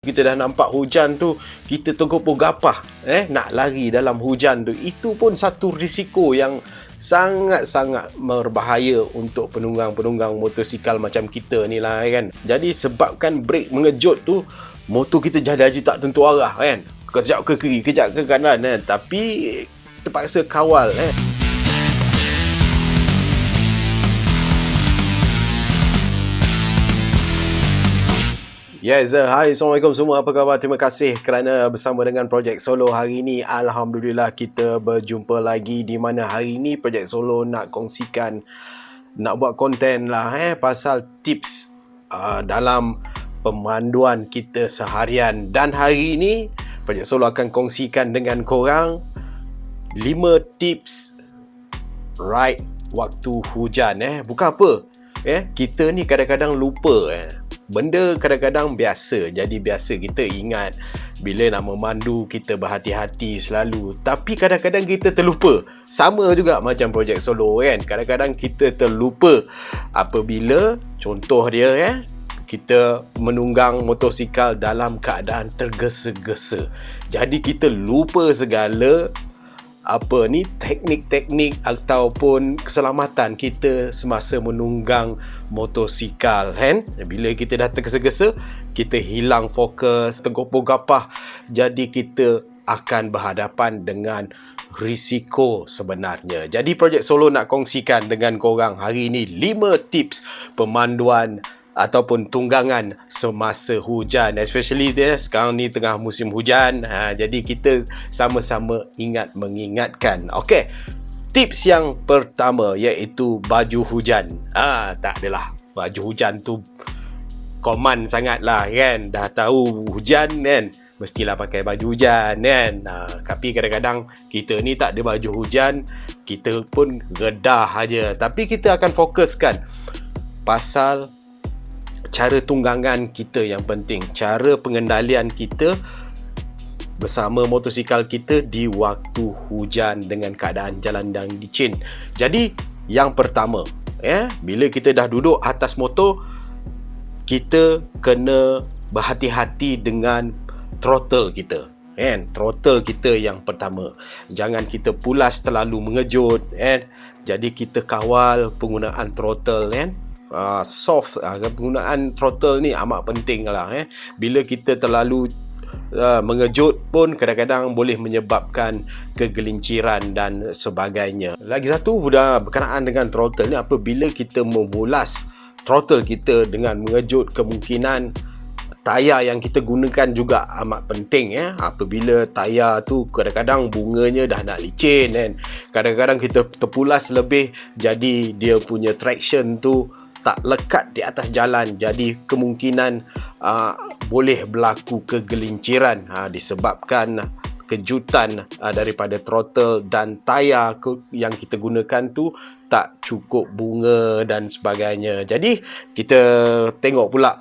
Kita dah nampak hujan tu, kita tergopoh gapah nak lari dalam hujan tu. Itu pun satu risiko yang sangat-sangat berbahaya untuk penunggang-penunggang motosikal macam kita ni lah kan. Jadi sebabkan brek mengejut tu, motor kita jadi tak tentu arah kan. Kejap ke kiri, kejap ke kanan kan. Tapi terpaksa kawal Yes, hai, Assalamualaikum semua. Apa khabar? Terima kasih kerana bersama dengan Projek Solo hari ini. Alhamdulillah kita berjumpa lagi, di mana hari ini Projek Solo nak kongsikan, nak buat konten lah pasal tips dalam pemanduan kita seharian. Dan hari ini Projek Solo akan kongsikan dengan korang 5 tips ride waktu hujan. Bukan apa, kita ni kadang-kadang lupa benda kadang-kadang biasa. Jadi biasa kita ingat bila nak memandu kita berhati-hati selalu. Tapi kadang-kadang kita terlupa. Sama juga macam Projek Solo kan. Kadang-kadang kita terlupa apabila contoh dia kita menunggang motosikal dalam keadaan tergesa-gesa. Jadi kita lupa segala teknik-teknik ataupun keselamatan kita semasa menunggang motosikal kan. Bila kita dah tergesa-gesa, kita hilang fokus, tergopoh gapah, jadi kita akan berhadapan dengan risiko sebenarnya. Jadi Projek Solo nak kongsikan dengan korang hari ini 5 tips pemanduan ataupun tunggangan semasa hujan, especially sekarang ni tengah musim hujan. Jadi kita sama-sama mengingatkan. Okey, tips yang pertama iaitu baju hujan. Tak adalah, baju hujan tu common sangat lah kan. Dah tahu hujan kan, mestilah pakai baju hujan kan. Tapi kadang-kadang kita ni tak ada baju hujan, kita pun redah aja. Tapi kita akan fokuskan pasal cara tunggangan kita yang penting, cara pengendalian kita bersama motosikal kita di waktu hujan dengan keadaan jalan yang licin. Jadi yang pertama, bila kita dah duduk atas motor, kita kena berhati-hati dengan throttle kita. Throttle kita yang pertama, jangan kita pulas terlalu mengejut. Jadi kita kawal penggunaan throttle soft. Penggunaan throttle ni amat penting lah. Bila kita terlalu mengejut pun kadang-kadang boleh menyebabkan kegelinciran dan sebagainya. Lagi satu berkenaan dengan throttle ni, apabila kita memulas throttle kita dengan mengejut, kemungkinan tayar yang kita gunakan juga amat penting. Apabila tayar tu kadang-kadang bunganya dah nak licin kan, kadang-kadang kita terpulas lebih, jadi dia punya traction tu tak lekat di atas jalan. Jadi kemungkinan boleh berlaku kegelinciran disebabkan kejutan daripada throttle dan tayar yang kita gunakan tu tak cukup bunga dan sebagainya. Jadi kita tengok pula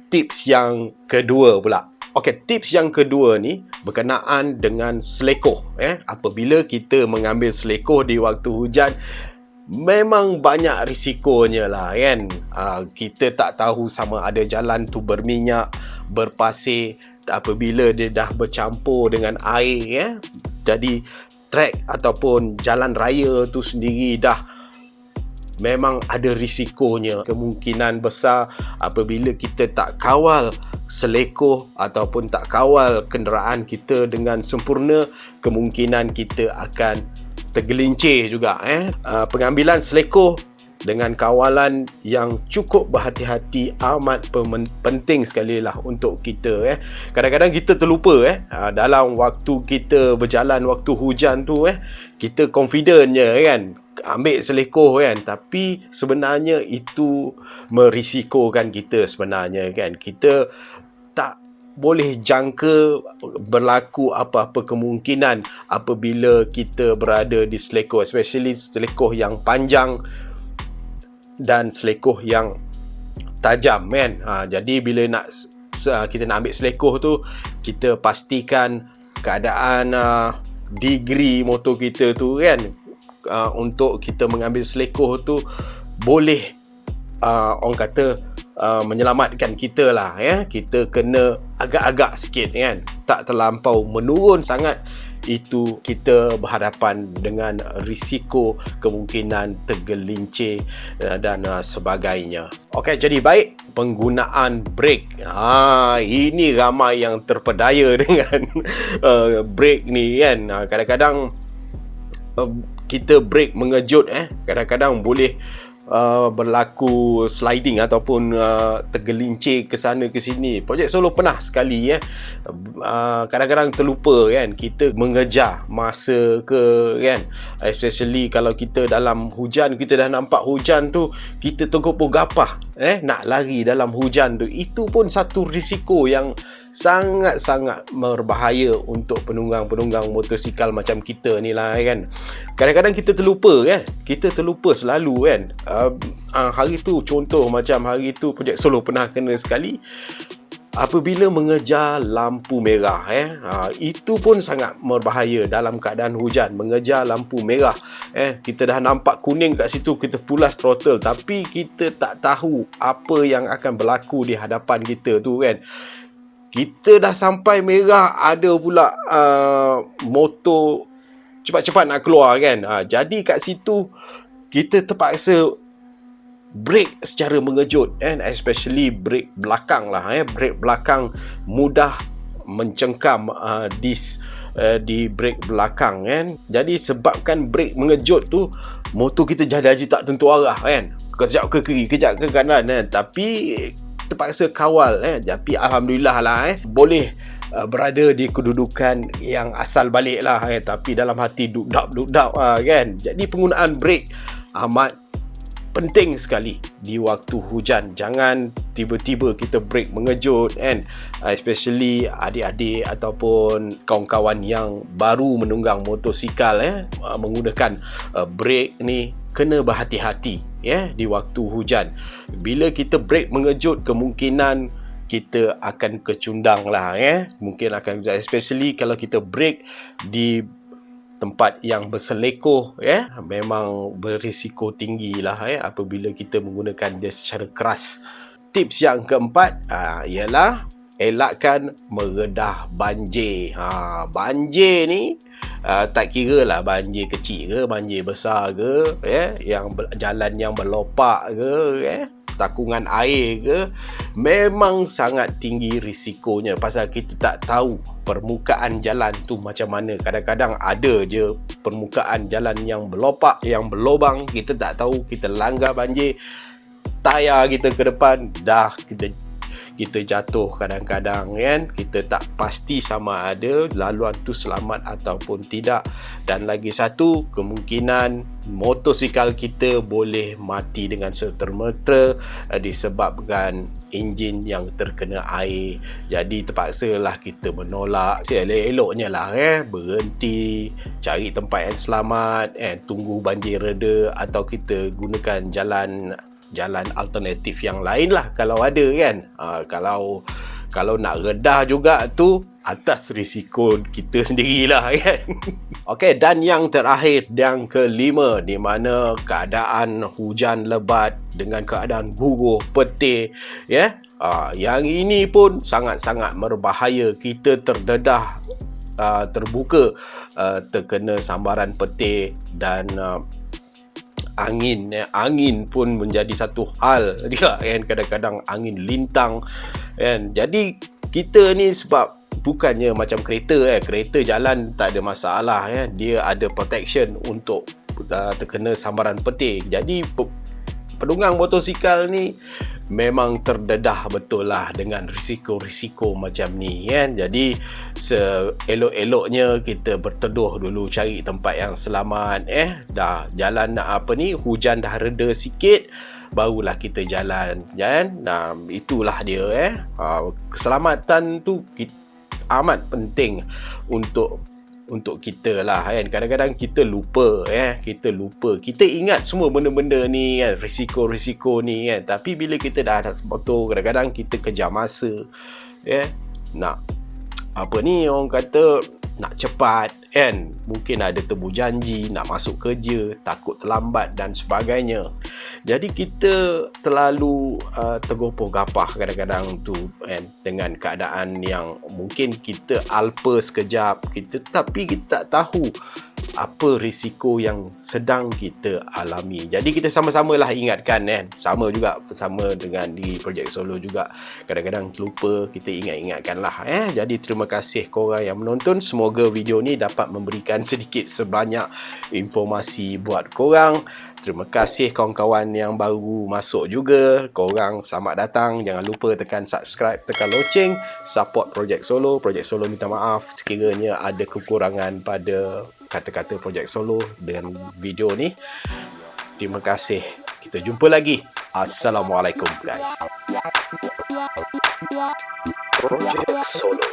tips yang kedua pula. Okey, tips yang kedua ni berkenaan dengan selekoh. Apabila kita mengambil selekoh di waktu hujan, memang banyak risikonya lah kan. Kita tak tahu sama ada jalan tu berminyak, berpasir. Apabila dia dah bercampur dengan air, jadi trek ataupun jalan raya tu sendiri dah memang ada risikonya. Kemungkinan besar apabila kita tak kawal selekoh ataupun tak kawal kenderaan kita dengan sempurna, kemungkinan kita akan tergelincir juga. Pengambilan selekoh dengan kawalan yang cukup berhati-hati amat penting sekali lah untuk kita. Kadang-kadang kita terlupa dalam waktu kita berjalan waktu hujan tu, kita confident je kan, ambil selekoh kan, tapi sebenarnya itu merisikokan kita sebenarnya kan. Kita tak boleh jangka berlaku apa-apa kemungkinan apabila kita berada di selekoh, especially selekoh yang panjang dan selekoh yang tajam kan. Jadi bila kita nak ambil selekoh tu, kita pastikan keadaan degree motor kita tu kan, untuk kita mengambil selekoh tu boleh orang kata menyelamatkan kita lah, ya. Kita kena agak-agak sikit, kan, tak terlampau menurun sangat. Itu kita berhadapan dengan risiko kemungkinan tergelincir dan sebagainya. Okey, jadi baik, penggunaan brake. Ini ramai yang terpedaya dengan brake ni, kan. Kadang-kadang kita brake mengejut, kadang-kadang boleh berlaku sliding ataupun tergelincir ke sana ke sini. Projek Solo pernah sekali, kadang-kadang terlupa, kan, kita mengejar masa ke, kan, especially kalau kita dalam hujan, kita dah nampak hujan tu, kita tergopoh gapah nak lari dalam hujan tu. Itu pun satu risiko yang sangat-sangat berbahaya untuk penunggang-penunggang motosikal macam kita ni lah, kan. Kadang-kadang kita terlupa, kan. Kita terlupa selalu, kan. Hari tu, contoh macam hari tu Projek Solo pernah kena sekali apabila mengejar lampu merah, itu pun sangat berbahaya dalam keadaan hujan. Mengejar lampu merah, kita dah nampak kuning kat situ, kita pulas throttle, tapi kita tak tahu apa yang akan berlaku di hadapan kita tu, kan. Kita dah sampai merah, ada pula motor cepat-cepat nak keluar, kan. Jadi kat situ kita terpaksa brake secara mengejut, especially brake belakang lah, brake belakang mudah mencengkam disk di brake belakang, kan. Jadi sebabkan brake mengejut tu, motor kita jadi tak tentu arah, kan. Kejap ke kiri, kejap ke kanan, tapi terpaksa kawal, tapi alhamdulillah lah, boleh berada di kedudukan yang asal balik lah, tapi dalam hati duk-dap, kan. Jadi penggunaan brake amat penting sekali di waktu hujan. Jangan tiba-tiba kita brake mengejut, kan, especially adik-adik ataupun kawan-kawan yang baru menunggang motosikal, menggunakan brake ni kena berhati-hati, di waktu hujan. Bila kita brake mengejut, kemungkinan kita akan kecundang lah, mungkin akan, especially kalau kita brake di tempat yang berselekoh, memang berisiko tinggi lah, apabila kita menggunakan dia secara keras. Tips yang keempat ialah elakkan meredah banjir. Banjir ni tak kira lah banjir kecil ke, banjir besar ke, yang jalan yang berlopak ke, takungan air ke, memang sangat tinggi risikonya, pasal kita tak tahu permukaan jalan tu macam mana. Kadang-kadang ada je permukaan jalan yang berlopak, yang berlubang, kita tak tahu, kita langgar banjir, tayar kita ke depan, dah kita jatuh kadang-kadang, kan. Kita tak pasti sama ada laluan tu selamat ataupun tidak. Dan lagi satu, kemungkinan motosikal kita boleh mati dengan serta-merta disebabkan enjin yang terkena air. Jadi terpaksalah kita menolak. Elok-eloknya lah, berhenti, cari tempat yang selamat, tunggu banjir reda, atau kita gunakan jalan alternatif yang lain lah kalau ada, kan. Kalau nak redah juga tu atas risiko kita sendirilah, kan. Okey, dan yang terakhir, yang kelima, di mana keadaan hujan lebat dengan keadaan guguh petir, yang ini pun sangat-sangat berbahaya. Kita terdedah, terbuka, terkena sambaran petir, dan angin pun menjadi satu hal dia, kan. Kadang-kadang angin lintang, kan. Jadi kita ni sebab bukannya macam kereta, kereta jalan tak ada masalah, dia ada protection untuk terkena sambaran petir. Jadi penunggang motosikal ni memang terdedah betul lah dengan risiko-risiko macam ni, kan. Jadi seelok-eloknya kita berteduh dulu, cari tempat yang selamat, dah jalan hujan dah reda sikit, barulah kita jalan, kan. Nah, itulah dia, keselamatan tu amat penting untuk kita lah, kan. Kadang-kadang kita lupa, kita ingat semua benda-benda ni, kan, risiko-risiko ni, kan. Tapi bila kita dah atas motor, kadang-kadang kita kejar masa, nak orang kata nak cepat, kan, mungkin ada temu janji nak masuk kerja, takut terlambat dan sebagainya. Jadi kita terlalu tergopoh gapah kadang-kadang tu kan, dengan keadaan yang mungkin kita alpa sekejap, tapi kita tak tahu apa risiko yang sedang kita alami. Jadi kita sama-samalah ingatkan kan. Sama dengan di Projek Solo juga. Kadang-kadang terlupa, kita ingatkanlah. Jadi terima kasih korang yang menonton. Semoga video ni dapat memberikan sedikit sebanyak informasi buat korang. Terima kasih kawan-kawan yang baru masuk juga. Korang selamat datang. Jangan lupa tekan subscribe, tekan loceng. Support Projek Solo. Projek Solo minta maaf sekiranya ada kekurangan pada kata-kata Projek Solo dengan video ni. Terima kasih. Kita jumpa lagi. Assalamualaikum guys. Projek Solo.